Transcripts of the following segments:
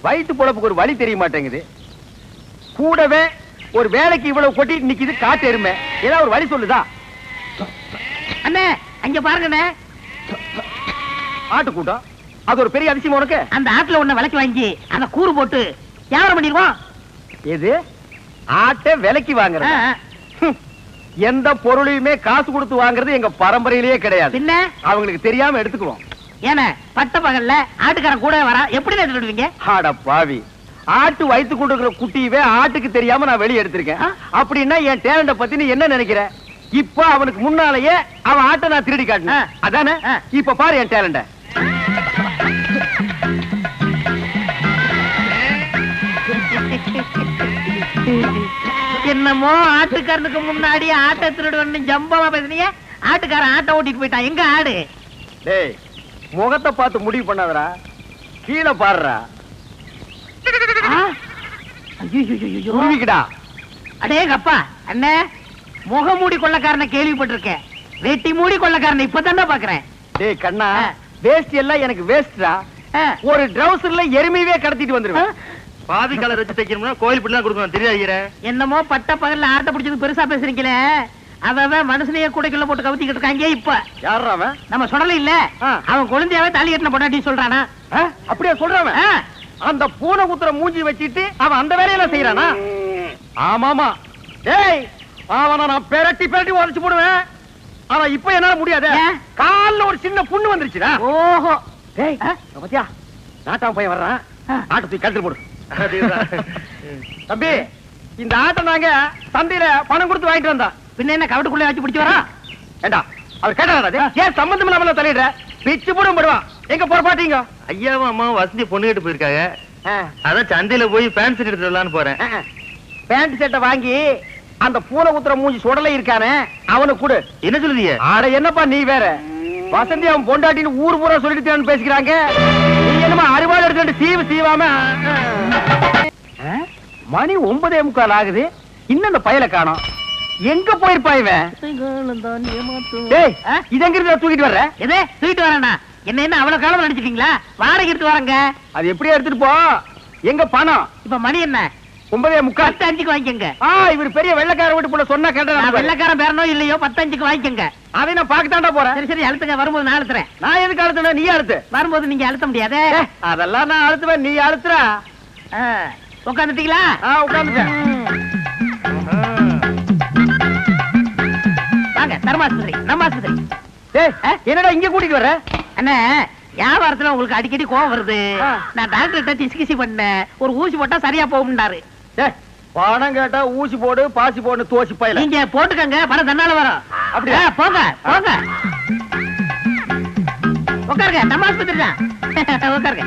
வயிற்று பொழப்புக்கு ஒரு வழி தெரிய மாட்டேங்குது. கூடவே ஒரு வேலைக்கு இவ்வளவு கொட்டிட்டு நிக்குது காட்டு எருமை. ஏதாவது ஒரு வழி சொல்லுதா? அண்ணே அங்க பாருங்கண்ணே, ஆட்டு கூட்டம். அது ஒரு பெரிய அதிசயம் உனக்கு. அந்த ஆட்டுல ஒண்ணு விலைக்கு வாங்கி அந்த கூறு போட்டு வியாபாரம் பண்ணிடுவோம். எது? ஆட்டை விலைக்கு வாங்குறது? எந்த பொருளையுமே காசு கொடுத்து வாங்குறது எங்க பரம்பரையிலேயே கிடையாது. என்ன அவங்களுக்கு தெரியாம எடுத்துக்குவோம். ஏன்னா பட்ட பகல்ல ஆட்டுக்காரன் கூட வர எப்படி எடுத்துடுவீங்க? ஆட பாவி, ஆட்டு வயிற்று கொடுக்கிற குட்டியவே ஆட்டுக்கு தெரியாம நான் வெளியே எடுத்திருக்கேன். அப்படின்னா என் டேலண்ட பத்தி நீ என்ன நினைக்கிற? இப்ப அவனுக்கு முன்னாலேயே அவன் ஆட்டை நான் திருடி காட்டினேன், அதானே? இப்ப பாரு என் டேலண்ட. என்னமோ ஆட்டுக்காரனுக்கு முன்னாடி ஆட்டை திருடுவன்னு ஜம்பமா பேசுனீங்க. ஆட்டுக்காரன் ஆட்டை ஓட்டிட்டு போயிட்டான். எங்க ஆடு? டேய், முகத்தை பார்த்து முடிவு பண்ணாதடா, கீழே பாருடா. அடேங்கப்பா அண்ணே, முகமூடி கொள்ளக்காரனை கேள்விப்பட்டிருக்கேன், வெட்டி மூடி கொள்ளக்காரனை இப்பதான் பாக்குறேன். டேய் கண்ணா, வேஸ்ட் எல்லாம் எனக்கு வேஸ்டா. ஒரு ட்ரவுசர்ல எருமையே கடத்திட்டு வந்துருவேன். பாதி கலர் வச்சு தைக்கணும்னா கோயில் பிள்ளை கொடுக்கணும் தெரியாது. என்னமோ பட்ட பகல்ல ஆட்டை பிடிச்சது பெருசா பேசுறீங்களே. அவன் மனுஷனையே கூடைக்குள்ள போட்டு கவுத்திக்கிட்டு இருக்காங்க. இப்ப யாரா அவன்? நம்ம சொல்லல இல்ல, அவன் குழந்தையாவே தாலி கட்டின பொண்டாட்டி சொல்றானா? அப்படியே சொல்றான். அந்த பூனை குத்துற மூஞ்சி வச்சிட்டு அவன் அந்த வேலையெல்லாம் செய்யறானா? ஆமாமா. டேய், அவனை நான் பெரட்டி பெரட்டி உடைச்சு போடுவேன். ஆனா இப்ப என்னால முடியாது. கால்ல ஒரு சின்ன புண்ணு வந்துருச்சுடா. ஓஹோ. டேய் பாத்தியா, நாட்டாம பையன் வர்றான். ஆட்டை தூக்கி கழுத்து போடு. தம்பி, இந்த ஆட்டை நாங்க சந்தையில பணம் கொடுத்து வாங்கிட்டு வந்தோம். பின்ன என்ன கவட்டுக்குள்ள வச்சு பிடிச்சு வரா? ஏண்டா அவர் கேட்டாரா? ஏன் சம்பந்தம் இல்லாம தலையிடுற? பிச்சு போடும் போடுவான். எங்க போற பாத்தீங்க? ஐயாவும் அம்மாவும் வசதி பொண்ணு கேட்டு போயிருக்காங்க. அதான் சந்தையில போய் பேண்ட் செட் எடுத்துடலான்னு போறேன். பேண்ட் செட்டை வாங்கி அந்த பூனை குத்துற மூஞ்சி சுடலை இருக்கானே அவனுக்கு கொடு. என்ன சொல்லுதீங்க? ஆட என்னப்பா நீ வேற, வசந்தி அவன் பொண்டாட்டின்னு ஊர் பூரா சொல்லிட்டு பேசிக்கிறாங்க. நீ என்னமா அறுவாள் எடுத்து சீவு சீவாம. மணி 9:45 ஆகுது, இன்னும் அந்த பயலை காணோம். எங்க போயிருப்பா இவன்? இது எங்க இருந்து தூக்கிட்டு வர்ற? எதே தூக்கிட்டு வரேன்னா என்ன என்ன அவ்வளவு காலம் நினைச்சிட்டீங்களா? வாடகை எடுத்து வரங்க. அது எப்படியே எடுத்துட்டு போ. எங்க பணம்? இப்ப மணி என்ன? 9:45. 10:05 வாங்கிக்கங்க. இவர் பெரிய வெள்ளக்கார வீட்டு போல சொன்னா கேட்டா. வெள்ளக்காரன் பேரனோ இல்லையோ 10:05 வாங்கிக்கங்க. அதை நான் பாக்கத்தாண்டா போறேன். சரி சரி அழுத்துங்க. வரும்போது நான் அழுத்துறேன். நான் எதுக்கு அழுத்தணும்? நீ அழுத்து. வரும்போது நீங்க அழுத்த முடியாது. அதெல்லாம் நான் அழுத்துவேன், நீ அழுத்துறா. உட்காந்துட்டீங்களா? உட்காந்துட்டேன். வாங்க தர்மாஸ்பத்திரி, நம்ம ஆஸ்பத்திரி. என்னடா இங்க கூட்டிட்டு வர? அண்ணே, வியாபாரத்துல உங்களுக்கு அடிக்கடி கோவம் வருது. நான் டாக்டர்கிட்ட டிஸ்கசி பண்ணேன், ஒரு ஊசி போட்டா சரியா போகும்னாரு. பணம் கேட்டா ஊசி போடு பாசி போடு தோசி பையல. நீங்க போட்டுக்கங்க, பணம் தன்னால வரும். அப்படியா? போங்க போங்க, உட்காருங்க. நம்ம ஆஸ்பத்திரி தான், உட்காருங்க.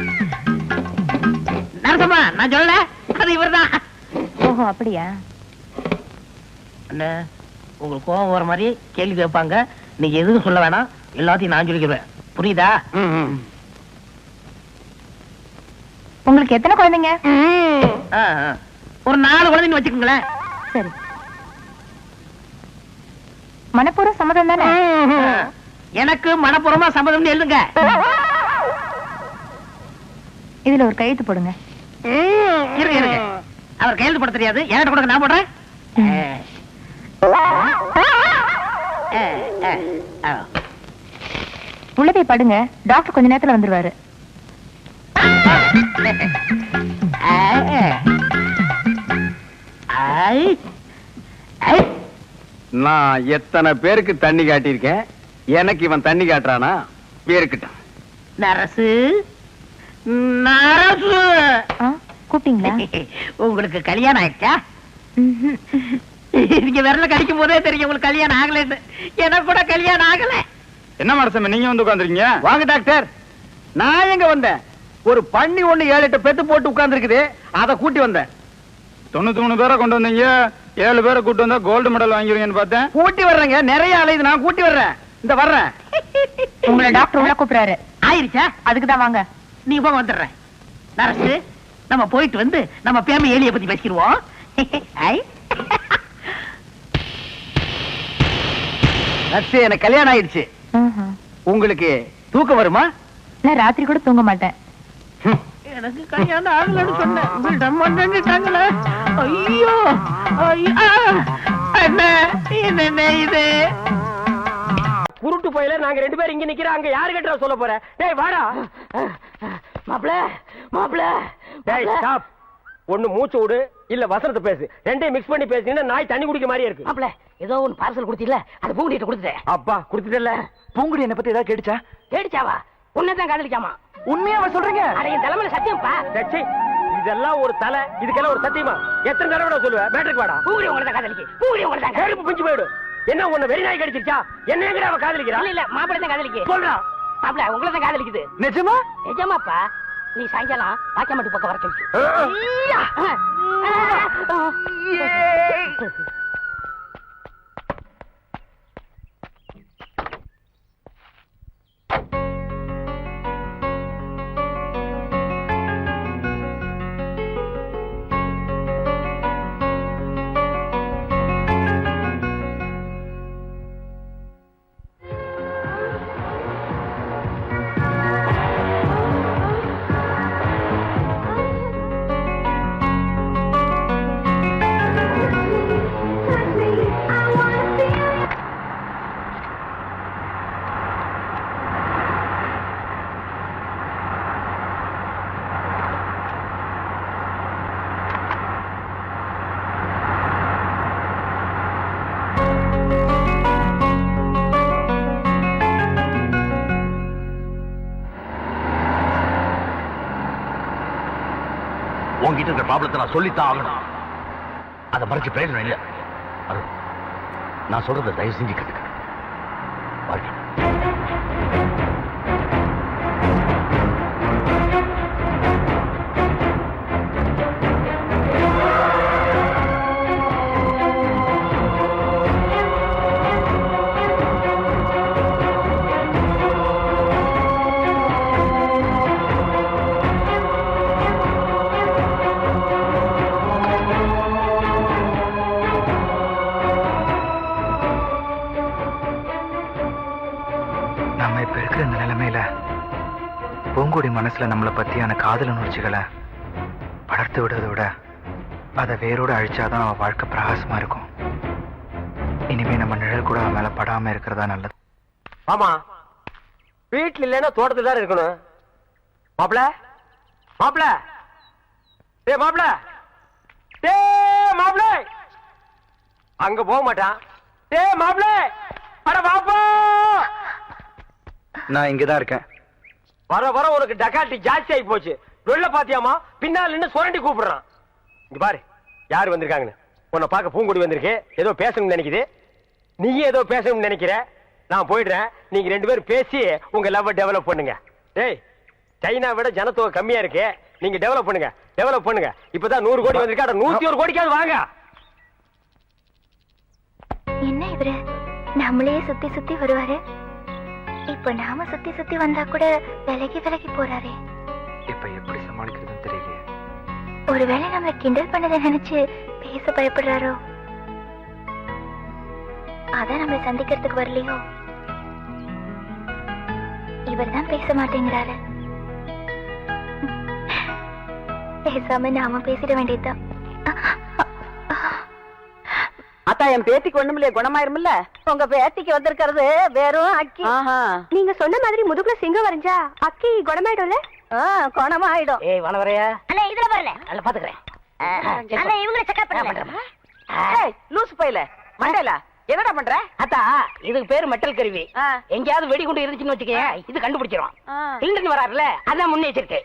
நரசம்மா, நான் சொல்லல, அது இவர்தான். ஓஹோ அப்படியா? அண்ணே, உங்களுக்கு கோவம் வர மாதிரி கேள்வி கேட்பாங்க, நீங்க எதுவும் சொல்ல வேணாம், எல்லாத்தையும் நான் சொல்லிக்கிறேன். புரியுதா? உங்களுக்கு எத்தனை குழந்தைங்க? ஒரு 4 குழந்தைங்க வச்சுக்கோங்களேன். சரி, மனப்பூர்வ சம்மதம் தானே? எனக்கு மனப்பூர்வமா சம்மதம்னு எழுதுங்க. இதுல ஒரு கையெழுத்து போடுங்க. இருங்க இருங்க, அவர் கையெழுத்து போட தெரியாது, என்கிட்ட கொடுங்க, நான் போடுறேன். உள்ள போய் படுங்க, டாக்டர் கொஞ்ச நேரத்துல வந்துருவாரு. நான் எத்தனை பேருக்கு தண்ணி காட்டியிருக்கேன், எனக்கு இவன் தண்ணி காட்டுறானா? பேருக்கிட்டான். நரசு நரசு, கூப்பிட்டீங்களா? உங்களுக்கு கல்யாணம் ஆயிடுச்சா? நீங்க விரல கடிக்கும் போதே தெரியும் உங்களுக்கு கல்யாணம் ஆகலன்னு. எனக்கு கூட கல்யாணம் ஆகல. என்ன மனசம் நீங்க வந்து உட்கார்ந்துருக்கீங்க? வாங்க டாக்டர். நான் எங்க வந்தேன்? ஒரு பண்ணி ஒண்ணு 7-8 பெத்து போட்டு உட்கார்ந்து இருக்குது, அதை கூட்டி வந்தேன். 93 பேரை கொண்டு வந்தீங்க, 7 பேரை கூட்டு வந்தா கோல்டு மெடல் வாங்கிருவீங்கன்னு பார்த்தேன். கூட்டி வர்றேங்க, நிறைய அலையுது, நான் கூட்டி வர்றேன். இந்த வர்றேன். உங்களை டாக்டர் உள்ள கூப்பிடுறாரு. ஆயிருச்சா? அதுக்குதான் வாங்க. நீ போக வந்துடுறேன். நரசு, நம்ம போயிட்டு வந்து நம்ம பேம ஏலிய பத்தி பேசிடுவோம். எனக்கு கல்யாணம் ஆயிடுச்சு. உங்களுக்கு தூக்கம் வருமா? நான் ராத்திரி கூட தூங்க மாட்டேன். எனக்கு கல்யாணம் ஆகலன்னு சொன்னேன், உங்கள்ட்ட மன்னிட்டாங்களே. ஐயோ ஐயோ, என்ன என்ன இது? குருட்டு போயில நாங்க 2 பேரும் இங்க நிக்கிறோம். அங்க யாரு கிட்ட சொல்ல போற? டேய் வாடா. மாப்ள மாப்ள. டேய் ஸ்டாப். ஒண்ணு மூச்சு விடு, இல்ல வசனத்தை பேசு. ரெண்டையும் மிக்ஸ் பண்ணி பேசினா நாய் தண்ணி குடிக்க மாதிரியே இருக்கு. மாப்ள ஏதோ ஒன்னு பார்சல் கொடுத்தீல்ல, அது பூங்குடிட்ட கொடுத்துட்டேன். அப்பா குடுத்துட்டல. பூங்குடி என்ன பத்தி ஏதாவது கேட்டுச்சா? கேடிச்சாவா? உன்னதான் காதலிக்காமா? உண்மையாவா சொல்றீங்க? அட என் தலைமையில சத்தியம்ப்பா. டேய் இதெல்லாம் ஒரு தலை, இதுக்கெல்லாம் ஒரு சத்தியமா? எத்தனை தடவை சொல்லுவ? பேட்டருக்கு வாடா. பூங்குடி உங்களதான் காதலிக்கு, பூங்குடி உங்களதான். கருப்பு பிஞ்சு போயிடு. என்ன உன்ன வெறி நாய் கடிச்சிருச்சா? என்ன எங்கடா அவ காதலிக்கிறா? இல்ல மாப்பிள்ளை தான் காதலிக்கு. சொல்றா. மாப்பிள்ள உங்களை தான் காதலிக்குது. நிஜமா? நிஜமாப்பா. நீ சாயங்காலம் வாக்கியமாட்டு பக்கம் வர சொல்லிச்சு. உங்ககிட்ட இருக்கிற ப்ராப்ளத்தை நான் சொல்லித்தான் ஆகணும். அதை மறைச்சு பிரயோஜனம் இல்லை. நான் சொல்றதை தயவு செஞ்சு கேட்டுக்க. வாழ்க்கை நம்ம இப்ப இருக்கிற இந்த நிலைமையில பூங்குடி மனசுல நம்மளை பத்தியான காதல் உணர்ச்சிகளை வளர்த்து விடுறதை விட அதை வேரோடு அழிச்சாதான் அவன் வாழ்க்கை பிரகாசமா இருக்கும். இனிமே நம்ம நிழல் கூட அவன் மேல படாம இருக்கிறதா நல்லது. ஆமா, வீட்டுல இல்லைன்னா தோட்டத்துல தான் இருக்கணும். மாப்பிள மாப்பிள டே மாப்பிள டே மாப்பிள அங்க போக மாட்டான். டே மாப்பிள அட பாப்பா. நான் இங்கதான் இருக்கேன். வர வர உனக்கு டக்காட்டி ஜாஸ்தி ஆகி போச்சு. வெள்ள பாத்தியாமா? பின்னால நின்னு சுரண்டி கூப்பிடுறான். இங்க பாரு யாரு வந்திருக்காங்கன்னு. உன்னை பார்க்க பூங்குடி வந்திருக்கு. ஏதோ பேசணும்னு நினைக்குது. நீயே ஏதோ பேசணும்னு நினைக்கிற. நான் போயிடுறேன். நீங்க 2 பேரும் பேசி உங்க லவ் டெவலப் பண்ணுங்க. டேய் சைனா விட ஜனத்தொகை கம்மியா இருக்கு. நீங்க டெவலப் பண்ணுங்க, டெவலப் பண்ணுங்க. இப்பதான் 100 கோடி வந்திருக்கா. 101 கோடிக்காவது வாங்க. என்ன இவரு நம்மளே சுத்தி சுத்தி வருவாரு. இப்ப நாம சுத்தி சுத்தி வந்தா கூட விலகி விலகி போறாரே. இப்ப எப்படி சமாளிக்கிறதுன்னு தெரியலையே. ஒருவேளை நம்மள கிண்டல் பண்ணதை நினைச்சு பேச பயப்படுறாரோ? அதான் நம்மள சந்திக்கிறதுக்கு வரலையோ? இவர் தான் பேச மாட்டேங்கிறாரு. பேசாம நாம பேசிட வேண்டியதுதான். அத்தா என் பேத்திக்கு ஒண்ணுமில்லையே, குணமாயிருமில்ல? உங்க பேத்திக்கு வந்திருக்கிறது வெறும் அக்கி. நீங்க சொன்ன மாதிரி முதுகுல சிங்கம் வரைஞ்சா அக்கி குணமாயிடும்ல? குணமாயிடும். ஏய் வனவரையா, அண்ணா இதுல வரல. நல்லா பாத்துக்கிறேன். அண்ணா இவங்கள செக்அப் பண்ணுங்க. ஏய் லூசு பையல மண்டையில என்னடா பண்ற? அத்தா இதுக்கு பேரு மெட்டல் கருவி. எங்கயாவது வெடிகுண்டு இருந்துச்சுன்னு வச்சுக்கே, இது கண்டுபிடிச்சிரும். இல்லன்னு வராருல, அதான் முன்னெச்சரிக்கை.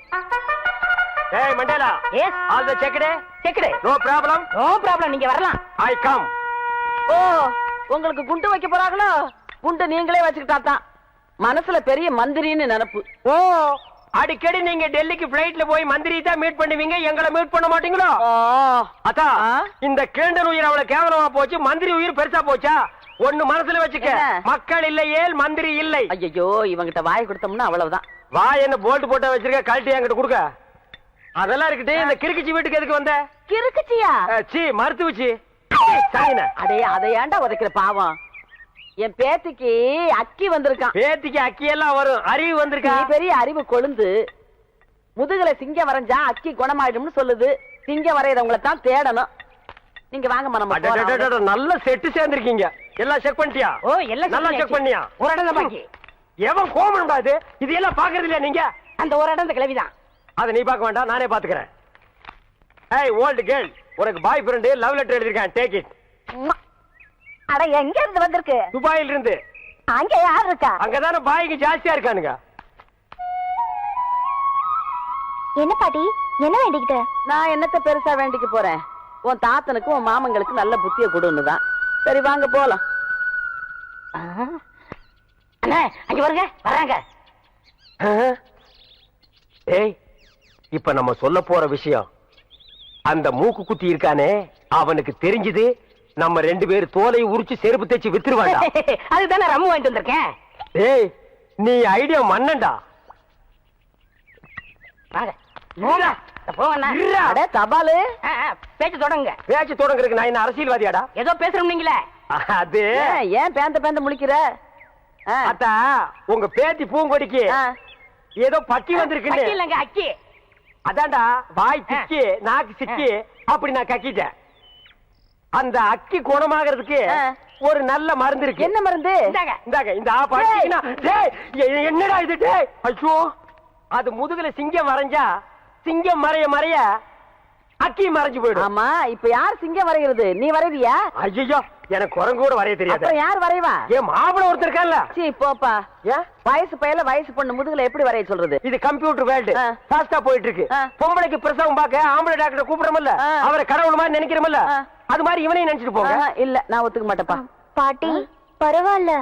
டேய் Mandela, yes all the checked. Checked. No problem. No problem, நீங்க வரலாம். I come. ஓ உங்களுக்கு குண்டு வைக்க போறாங்களோ? குண்டு நீங்களே வச்சுக்கிட்டா தான். மனசுல பெரிய மந்திரின்னு நினைப்பு. ஓ அடிக்கடி நீங்க டெல்லிக்கு பிளைட்ல போய் மந்திரி தான் மீட் பண்ணுவீங்க, எங்களை மீட் பண்ண மாட்டீங்களோ? அத்தா இந்த கேண்டர் உயிர் அவ்வளவு கேவலமா போச்சு, மந்திரி உயிர் பெருசா போச்சா? ஒண்ணு மனசுல வச்சுக்க, மக்கள் இல்லையே மந்திரி இல்லை. ஐயோ இவங்கிட்ட வாய் கொடுத்தோம்னா அவ்வளவுதான். வா என்ன போல்ட் போட்டா வச்சிருக்க, கழட்டி என்கிட்ட கொடுக்க. அதெல்லாம் இருக்கட்டும், இந்த கிறுக்குச்சி வீட்டுக்கு எதுக்கு வந்த? கிறுக்குச்சியா? சீ மருத்துவச்சி. அடே அதை ஏன்டா உதைக்கிற பாவம்? என் பேத்திக்கு அக்கி வந்திருக்கான். பேத்திக்கு அக்கி எல்லாம் வரும், அறிவு வந்திருக்கா? நீ பெரிய அறிவு கொழுந்து. முதுகுல சிங்கம் வரைஞ்சா அக்கி குணமாயிடும்னு சொல்லுது. சிங்கம் வரையறவங்களை தான் தேடணும். நீங்க வாங்க நம்ம. நல்ல செட்டு சேர்ந்திருக்கீங்க. எல்லாம் செக் பண்ணிட்டியா? ஓ எல்லாம் நல்லா செக் பண்ணியா? ஒரு இடம் தான் பாக்கி. எவன் கோமன் பாது இது எல்லாம் பாக்குறது இல்லையா நீங்க? அந்த ஒரு இடம் இந்த கிளவிதான். அதை நீ பார்க்க வேண்டாம், நானே பாத்துக்கிறேன். ஏய் ஓல்ட் கேர்ள், உனக்கு பாய் ஃப்ரெண்ட் லவ் லெட்டர் எழுதிருக்கேன், டேக் இட். அட எங்க இருந்து வந்திருக்கு? துபாயில இருந்து. அங்க யார் இருக்கா? அங்கதானே பாய்க்கு ஜாஸ்தியா இருக்கானுங்க. என்ன பாட்டி, என்ன வேண்டிக்கிட்ட? நான் என்னத்த பெருசா வேண்டிக்க போறேன்? உன் தாத்தனுக்கு உன் மாமங்களுக்கு நல்ல புத்திய கொடுன்னுதான். சரி வாங்க போலாம். அண்ணா அங்க வருங்க, வராங்க. ஏய், இப்ப நம்ம சொல்ல போற விஷயம், அந்த மூக்கு குத்தி இருக்கானே அவனுக்கு தெரிஞ்சது நம்ம 2 பேர் தோலை உரிச்சு செருப்பு தேய்ச்சி வித்துருவாடா. அதுதானே ரம்மு வாங்கிட்டு வந்திருக்கேன். ஏய், நீ ஐடியா மன்னன்டா. வாங்க போங்கண்ணா. அட தபாலு, பேச்சு தொடங்க. பேச்சு தொடங்குறதுக்கு நான் என்ன அரசியல்வாதியாடா? ஏதோ பேசுறோம் நீங்களே. அது ஏன் பேந்த முழிக்கிற? அத்தா, உங்க பேத்தி பூங்கொடிக்கு ஏதோ பக்கி வந்திருக்குன்னு. இல்லங்க அக்கி. அதான்டா, வாய் திக்கி நாக்கு சிக்கி அப்படி நான் கக்கிட்டேன். அந்த அக்கி குணமாகிறதுக்கு ஒரு நல்ல மருந்து இருக்கு. என்ன மருந்து? இந்தாங்க இந்த ஆப் அடிச்சீங்கன்னா, டேய் என்னடா இது? டேய் ஐயோ, அது முதுகுல சிங்கம் வரைஞ்சா சிங்கம் மறைய அக்கி மறைஞ்சு போயிடும். ஆமா, இப்ப யார் சிங்கம் வரைகிறது? நீ வரைவியா? ஐயோ, எனக்கு குரங்கு கூட வரைய தெரியாது. அப்புறம் யார் வரைவா? ஏன் மாப்பிள ஒருத்தர் இருக்கான்ல? சீ போப்பா. ஏன் வயசு பையல வயசு பொண்ணு முதுகுல எப்படி வரைய சொல்றது? இது கம்ப்யூட்டர் வேர்ல்டு, ஃபாஸ்டா போயிட்டு இருக்கு. பொம்பளைக்கு பிரசவம் பார்க்க ஆம்பளை டாக்டர் கூப்பிடுறோம்ல, அவரை கடவுள் மாதிரி நினைக்கிறோம்ல, அது மாதிரி இவனையும் நினைச்சிட்டு போங்க. இல்ல, நான் ஒத்துக்க மாட்டேப்பா. பாட்டி பரவாயில்ல,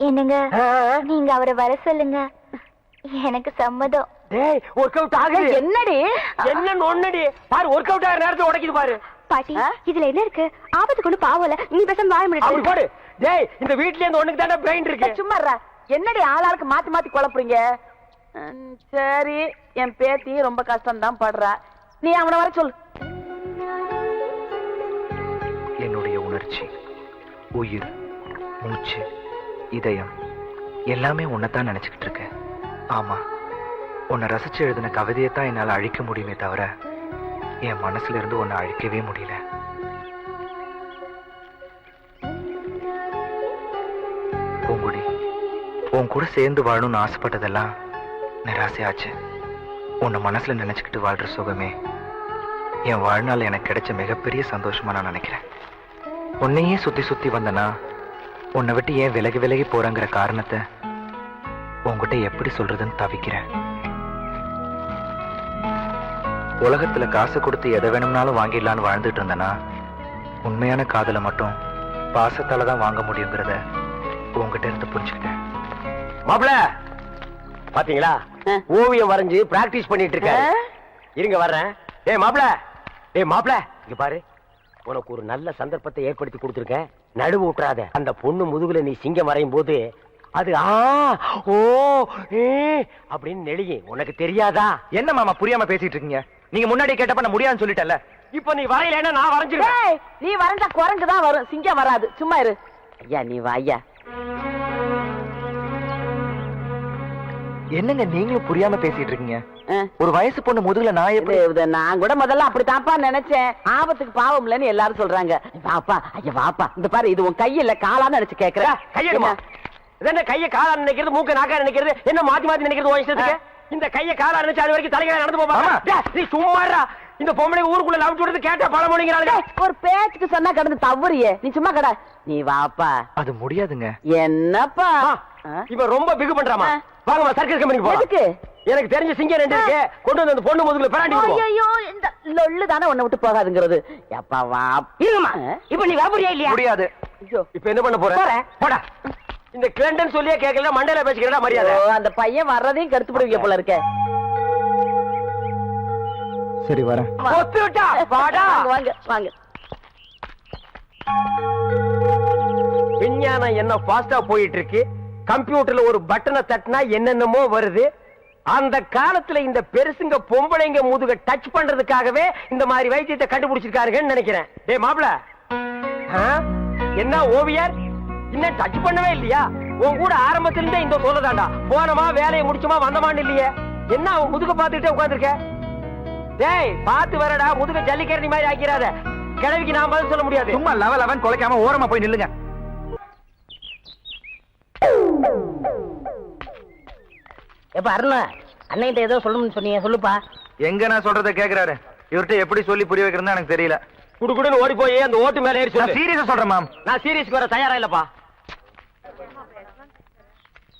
என்னங்க நீங்க அவரை வர சொல்லுங்க, எனக்கு சம்மதம். டேய் ஒர்க் அவுட் ஆகுது. என்னடி என்ன நொன்னடி பாரு, ஒர்க் அவுட் ஆகிற நேரத்துல உடைக்குது பாரு. பாட்டி இதுல என்ன இருக்கு? ஆபத்து கொண்டு பாவல, நீ பேசாம வாய அப்படி முடியாது. போடு. டேய், இந்த வீட்ல இருந்து ஒண்ணுக்கு தானே பிரெயின் இருக்கு. சும்மா இருடா. என்னடி ஆளாளுக்கு மாத்தி மாத்தி குழப்புறீங்க? சரி, என் பேத்தி ரொம்ப கஷ்டம் தான் படுறா. நீ அவனை வர சொல்லு. என்னுடைய உணர்ச்சி, உயிர், மூச்சு, இதயம் எல்லாமே உன்னைத்தான் நினைச்சுக்கிட்டு இருக்கேன். ஆமா, உன்னை ரசிச்சு எழுதின கவிதையை தான் என்னால அழிக்க முடியுமே தவிர என் மனசுல இருந்து உன்னை அழிக்கவே முடியல. பூங்குடி, உன் கூட சேர்ந்து வாழணும்னு ஆசைப்பட்டதெல்லாம் நிராசையாச்சு. உன்னை மனசுல நினைச்சுக்கிட்டு வாழ்ற சுகமே என் வாழ்நாள் எனக்கு கிடைச்ச மிகப்பெரிய சந்தோஷமா நான் நினைக்கிறேன். உன்னையே சுத்தி சுத்தி வந்தனா உன்னை விட்டு ஏன் விலகி விலகி போறங்கிற காரணத்தை உன்கிட்ட எப்படி சொல்றதுன்னு தவிக்கிறேன். உலகத்துல காசு கொடுத்து எதை வேணும்னாலும் வாங்கிடலான்னு வாழ்ந்துட்டு இருந்தனா உண்மையான காதலை மட்டும் பாசத்தால தான் வாங்க முடியுங்கிறத உங்ககிட்ட இருந்து புரிஞ்சுக்கிட்டேன். மாப்பிள பாத்தீங்களா, ஓவியம் வரைஞ்சு பிராக்டிஸ் பண்ணிட்டு இருக்க. இருங்க வர்றேன். டேய் மாப்பிள இங்க பாரு, உனக்கு ஒரு நல்ல சந்தர்ப்பத்தை ஏற்படுத்தி கொடுத்துருக்கேன். நடுவு விட்டுறாத. அந்த பொண்ணு முதுகுல நீ சிங்கம் வரையும் போது அது அப்படின்னு நெளியும். உனக்கு தெரியாதா? என்ன மாமா புரியாம பேசிட்டு இருக்கீங்க? நீங்க முன்னாடி கேட்டப்ப நான் முடியாதுன்னு சொல்லிட்டேன்ல. இப்ப நீ வரையில நான் வரைஞ்சிருக்கேன். நீ வரைஞ்சா குரங்கு தான் வரும், சிங்கம் வராது. சும்மா இரு. ஐயா நீ வா ஐயா. என்னங்க நீங்களும் புரியாம பேசிட்டு இருக்கீங்க? ஒரு வயசு பொண்ணு முதுகுல நான் எப்படி? நான் கூட முதல்ல அப்படித்தான்ப்பா நினைச்சேன். ஆபத்துக்கு பாவம் இல்லன்னு எல்லாரும் சொல்றாங்க. வாப்பா ஐயா வாப்பா. இந்த பாரு, இது உன் கையில காலான்னு நினைச்சு கேக்குறேன். கையெடுமா. என்ன கைய காலா நினைக்கிறது, மூக்க நாக்கா நினைக்கிறது, என்ன மாத்தி மாத்தி நினைக்கிறது உன் இஷ்டத்துக்கு? இந்த கைய காலா நினைச்சு அது வரைக்கும் தலைகளை நடந்து போப்பா. நீ சும்மாடா. இந்த பொம்பளை ஊருக்குள்ள லவ் சொல்றது கேட்டா பல மொழிங்கிறாங்க. ஒரு பேச்சுக்கு சொன்னா கடந்து தவறியே. நீ சும்மா கடை. நீ வாப்பா. அது முடியாதுங்க. என்னப்பா இவன் ரொம்ப பிகு பண்றாமா? வாங்கம்மா சர்க்கஸ் கம்பெனிக்கு போலாம். எதுக்கு? எனக்கு தெரிஞ்ச சிங்கம் 2 இருக்கு, கொண்டு வந்து அந்த பொண்ணு முதுகுல பிராண்டி விடுவோம். ஐயோ, இந்த லொள்ளு தானே உன்னை விட்டு போகாதுங்கிறது. எப்பா வா. இருமா, இப்ப நீ வாபுரியா இல்லையா? முடியாது. இப்ப என்ன பண்ண போற? போடா. இந்த கிளண்டன் சொல்லியே கேட்கல, மண்டையில பேசிக்கிறா மரியாதை. அந்த பையன் வர்றதையும் கருத்து போடுவீங்க போல இருக்க. சரி வரேன். ஒத்துட்டா வாடா. வாங்க வாங்க. விஞ்ஞானம் என்ன ஃபாஸ்டா போயிட்டு இருக்கு. கம்ப்யூட்டர்ல ஒரு பட்டனை தட்டினா என்னென்னமோ வருது. அந்த காலத்துல இந்த பெருசுங்க பொம்பளைங்க முதுக டச் பண்றதுக்காகவே இந்த மாதிரி வைத்தியத்தை கண்டுபிடிச்சிருக்காருன்னு நினைக்கிறேன். டேய் மாப்ள, என்ன ஓவியர் இன்னும் டச் பண்ணவே இல்லையா? உன் கூட ஆரம்பத்துல இருந்தே இந்த சொல்லதாண்டா. போனமா வேலையை முடிச்சுமா வந்தமான்னு இல்லையே. என்ன அவன் முதுக பாத்துக்கிட்டே உட்கார்ந்திருக்க? டேய் பாத்து வரடா, முதுக ஜல்லிக்கரணி மாதிரி ஆக்கிறாத. கிழவிக்கு நான் பதில் சொல்ல முடியாது. சும்மா லவன் குலைக்காம ஓரமா போய் நில்லுங்க. எப்ப அருணா அண்ணன் ஏதோ சொல்லணும்னு சொன்னீங்க, சொல்லுப்பா. எங்க நான் சொல்றத கேக்குறாரு. இவர்கிட்ட எப்படி சொல்லி புரிய வைக்கிறதா எனக்கு தெரியல. குடுகுடுன்னு ஓடி போய் அந்த ஓட்டு மேல ஏறி சொல்லு. சீரியஸா சொல்றேன் மேம். நான் சீரியஸ்க்கு வர தயாரா இல்லப்பா.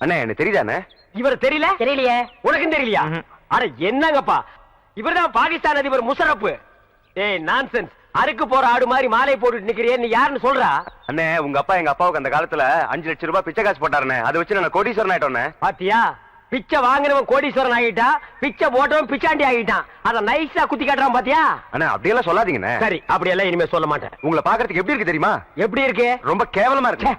அண்ணே எனக்கு தெரியுதானே? இவர் தெரியல? தெரியலையே. உனக்கும் தெரியலையா? அட என்னங்கப்பா, இவர்தான் பாகிஸ்தான் அதிபர் முஷரப். ஏய் நான்சென்ஸ், அறுக்கு போற ஆடு மாதிரி மாலை போட்டுட்டு நிக்கிறியே, நீ யாருன்னு சொல்றா? அண்ணே உங்க அப்பா எங்க அப்பாவுக்கு அந்த காலத்துல 5 லட்சம் ரூபாய் பிச்சை காசு போட்டாருண்ணே. அதை வச்சு நான் கோடீஸ்வரன் ஆயிட்டோண்ணே. பாத்தியா, பிச்சை வாங்கினவன் கோடீஸ்வரன் ஆகிட்டான், பிச்சை போட்டவன் பிச்சாண்டி ஆகிட்டான். அத நைஸா குத்தி காட்டுறான் பாத்தியா? அண்ணா அப்படியெல்லாம் சொல்லாதீங்கண்ணே. சரி, அப்படியெல்லாம் இனிமே சொல்ல மாட்டேன். உங்களை பாக்குறதுக்கு எப்படி இருக்கு தெரியுமா? எப்படி இருக்கு? ரொம்ப கேவலமா இருக்கு.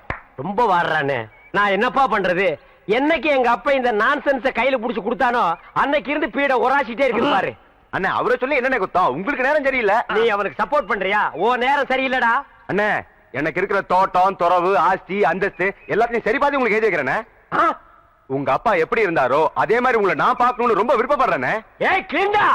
ரொம்ப வாடுறானே. நான் என்னப்பா பண்றது? என்னைக்கு எங்க அப்பா இந்த நான்சென்ஸ கையில புடிச்சு கொடுத்தானோ அன்னைக்கு இருந்து பீட உராசிட்டே இருக்கு பாரு. அண்ணே அவரை சொல்லி என்னென்ன குத்தம்? உங்களுக்கு நேரம் சரியில்லை. நீ அவனுக்கு சப்போர்ட் பண்றியா? ஓ நேரம் சரியில்லடா. அண்ணே எனக்கு இருக்கிற தோட்டம், துறவு, ஆஸ்தி, அந்தஸ்து எல்லாத்தையும் சரி பாதி உங்களுக்கு எழுதி வைக்கிறேனே. உங்க அப்பா எப்படி இருந்தாரோ அதே மாதிரி உங்களை நான் பார்க்கணும்னு ரொம்ப விருப்பப்படுறேனே. ஏய் கிளிண்டா,